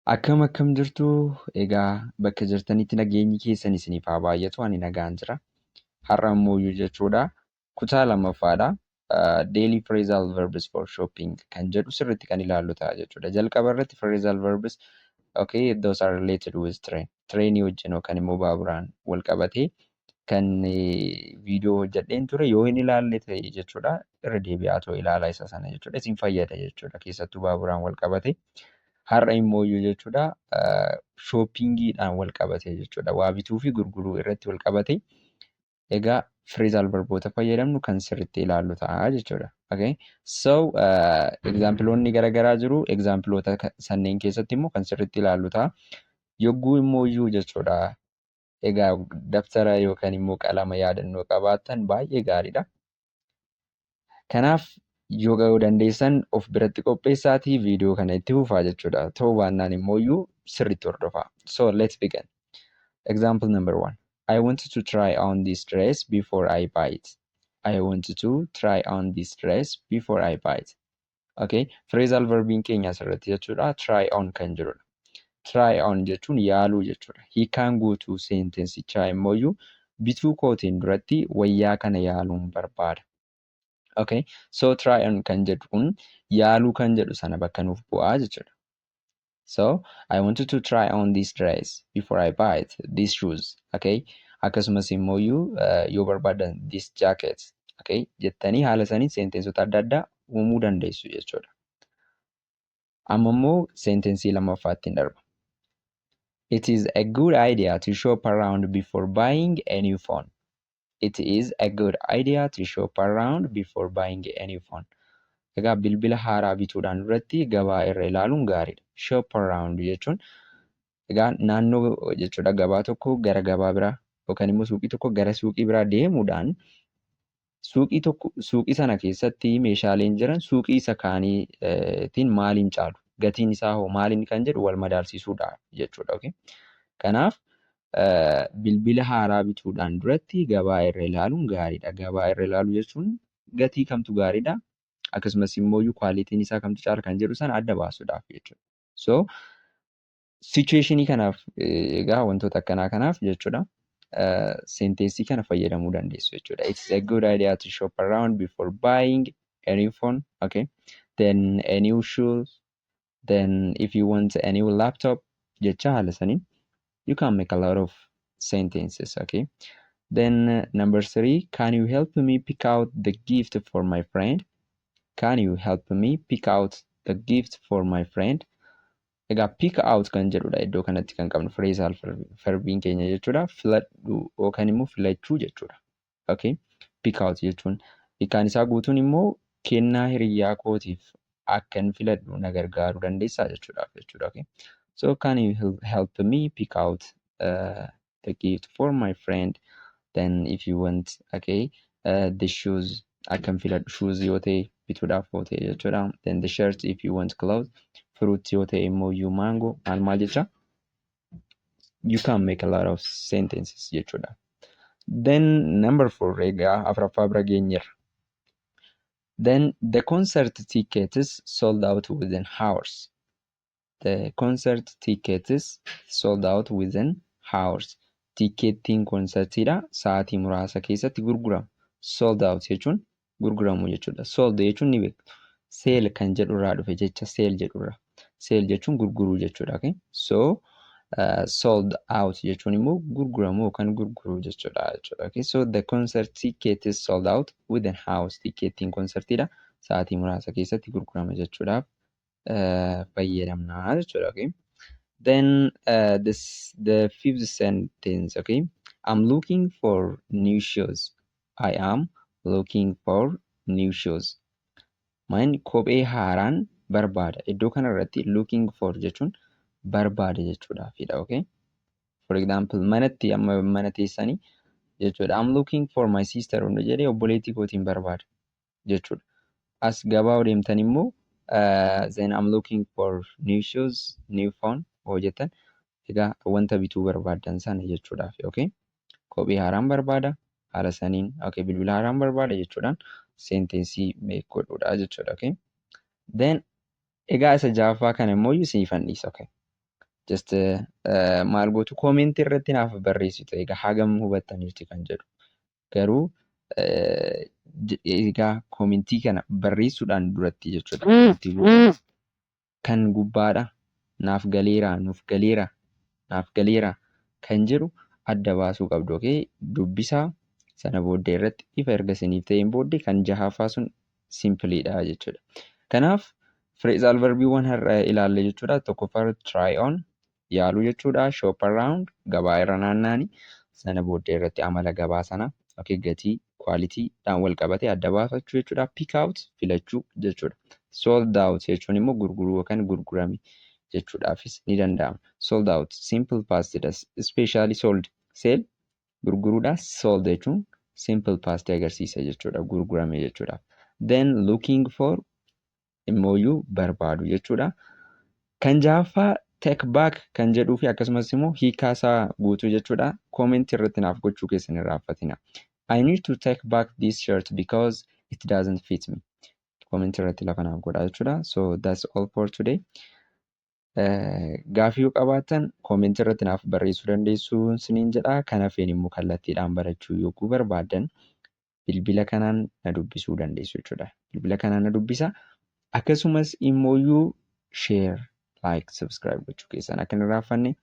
Akkam jirtu egaa bakka jirtanitti nageenyi keessan isiniif haa baay'atu ani nagaan jira. Har'a ammoo jechuudha kutaa lammaffaadha. Daily phrasal verbs for shopping kan jedhu sirriitti kan ilaallu ta'a jechuudha. Jalqaba irratti phrasal verbs okay those are related with train. Trainii wajjin yookaan immoo baaburaan wal qabatee kan viidiyoo hojjedheen ture yoo hin ilaalle ta'e jechuudha irra deebi'aa too ilaalaa isa sana jechuudha. Isin fayyada jechuudha keessattuu baaburaan wal qabate. Har'a immoo jechuudha shoppingiidhaan wal qabate jechuudha. Waa bituu fi gurguruu irratti wal qabate. Egaa phrasal verboota fayyadamnu kan sirriitti ilaallu ta'a jechuudha. Okay. So exampleonni garaagaraa jiru. Exampleota sanneen keessatti immoo kan sirriitti ilaallu ta'a. Yogguu immoo jechuudha. Egaa daftara yookaan immoo qalama yaadannoo qabaattan baay'ee gaariidha. Kanaaf yoo dandeessan of biratti qopheessaatii viidiyoo kana itti fufaa jechuudha. Ta'uu baannaan immoo sirriitti hordofaa. So let's begin. Example number 1. I wanted to try on this dress before I buy it. I wanted to try on this dress before I buy it. Okay. Phrasal verbiin keenya asirratti jechuudha. Try on kan jedhudha. Try on jechuun yaaluu jechuudha. Hiikaan guutuu seentensichaa immoo bituu kootiin duratti wayyaa kana yaaluun barbaada. Okay. So try on kan jedhu kun yaaluu kan jedhu sana bakka nuuf bu'aa jechuudha. So I wanted to try on this dress before I buy it. These shoes. Okay. Akkasumas immoo yoo barbaadan this jacket. Okay. Jettanii haala saniin seentensota adda addaa uumuu dandeessu jechuudha. Amma immoo seentensii lammaffaatti darba. It is a good idea to shop around before buying a new phone. It is a good idea to shop around before buying a new phone. Egaa bilbila haaraa bituudhaan duratti gabaa irra ilaaluun gaariidha. Shop around jechuun egaa naannoo jechuudha gabaa tokko gara gabaa biraa yookaan immoo suuqii tokko gara suuqii biraa deemuudhaan suuqii sana keessatti meeshaaleen jiran suuqii isa kaaniitiin maaliin caalu gatiin isaa hoo maaliin kan jedhu wal madaalsiisuudha jechuudha. Okay. Kanaaf bilbila haaraa bituudhaan duratti gabaa irra ilaaluun gaariidha. Gabaa irra ilaaluu jechuun gatii kamtu gaariidha. Akkasumas immoo kwaalitiin isaa kamtu caala kan jedhu sana adda baasuudhaaf jechuudha. So situationii kanaaf egaa wantoota akkanaa kanaaf jechuudha seentensii kana fayyadamuu dandeessu jechuudha. It's a good idea to shop around before buying a new phone. Okay. Then a new shoes. Then if you want a new laptop jecha haala saniin you can make a lot of sentences. Okay. Then number 3, can you help me pick out the gift for my friend? Can you help me pick out the gift for my friend? Egaa pick out kan jedhudha iddoo kanatti kan qabnu phrasal verbiin keenya jechuudha. Filadhu yookaan immoo filachuu jechuudha. Okay. Pick out jechuun hiikaan isaa guutuun immoo kennaa hiriyaa kootiif akkan filadhu na gargaaruu dandeessaa jechuudhaaf jechuudha. Okay. So can you help me pick out the gift for my friend? Then if you want, okay, the shoes, akkan filadhu shoes yoo ta'e bituudhaaf yoo ta'e jechuudha. Then the shirt if you want clothes, fruit yoo ta'e immoo mango maal jecha. You can make a lot of sentences jechuudha. Then number 4 egaa afuraffaa bira geenyeerra. Then the concert ticket is sold out within hours. The concert ticket is sold out within hours. Tikkeettiin konsertiidha sa'aatii muraasa keessatti gurgurama. Sold out jechuun gurguramu jechuudha. Sold jechuun ni beektu. Sale kan jedhurraa dhufe jecha sale jedhurra. Sale jechuun gurguruu jechuudha. Okay? So sold out jechuun immoo gurguramu yookaan gurguruu jechuudha. Okay? So the concert ticket is sold out within hours. Tikkeettiin konsertiidha sa'aatii muraasa keessatti gurgurama jechuudhaaf fayyadamna jechuudha. Okay? Then the fifth sentence, okay? I'm looking for new shoes. I am looking for new shoes. Mine kophee haaraan barbaada. Iddoo kanarratti looking for jechuun barbaada jechuudhaafidha. Okay? For example, manatti amma mana teessanii jechuudha. I'm looking for my sister hunda jedhee obboleettii kootiin barbaada jechuudha. As gabaa deemtan immoo then I'm looking for new shoes, new phone hojjetan egaa wanta bituu barbaadan sana jechuudhaaf. Okay? Kophee haaraan barbaada haala saniin okay bilbila haaraan barbaada jechuudhaan seentensii godhuudha jechuudha. Okay? Then egaa isa ja'affaa kana immoo isiniif dhiisa. Okay? just maal gootu koomentii irratti naaf barreessitu egaa hagam hubattaniirti kan jedhu. Garuu egaa koomentii kana barreessuudhaan duratti jechuudha. Kan gubbaadha naaf galeera, nuuf galeera, naaf galeera kan jedhu adda baasuu qabdu. Dubbisaa sana booddee irratti ifa erga isiniif ta'een booddee kan jahaffaa sun simpiliidha jechuudha. Kanaaf phrasal verbiiwwan har'a ilaalle jechuudha. Tokkoffaa try on yaaluu jechuudha. Shop around gabaa irra naanna'anii sana booddee irratti amala gabaa sana gatii kwaalitiidhaan wal qabatee adda baafachuu jechuudha. Pick out filachuu jechuudha. Sold out jechuun immoo gurguruu yookaan gurgurame jechuudhaafis ni danda'ama. Sold out simple past dha. Especially sold sell gurguruudha. Sold jechuun simple past agarsiisa jechuudha. Gurgurame jechuudha. Then looking for immoo barbaadu jechuudha. Kan jahaffaa take back kan jedhuu fi akkasumas immoo hiikaasaa guutuu jechuudha. Comment irratti naaf gochuu keessan hin raaffatina. I need to take back this shirt because it doesn't fit me. Comment irratti lafa naaf godhaa jechuudha. So that's all for today. Gaaffii yoo qabaattan comment irratti naaf barreessuu dandeessu siniin jedha. Kan hafeen immoo kallattiidhaan barachuu yoo barbaaddan bilbila kanaan na dubbisuu dandeessu jechuudha. Bilbila kanaan na dubbisa. Akkasumas immoo share, like, subscribe gochuu keessan akka hin raaffanne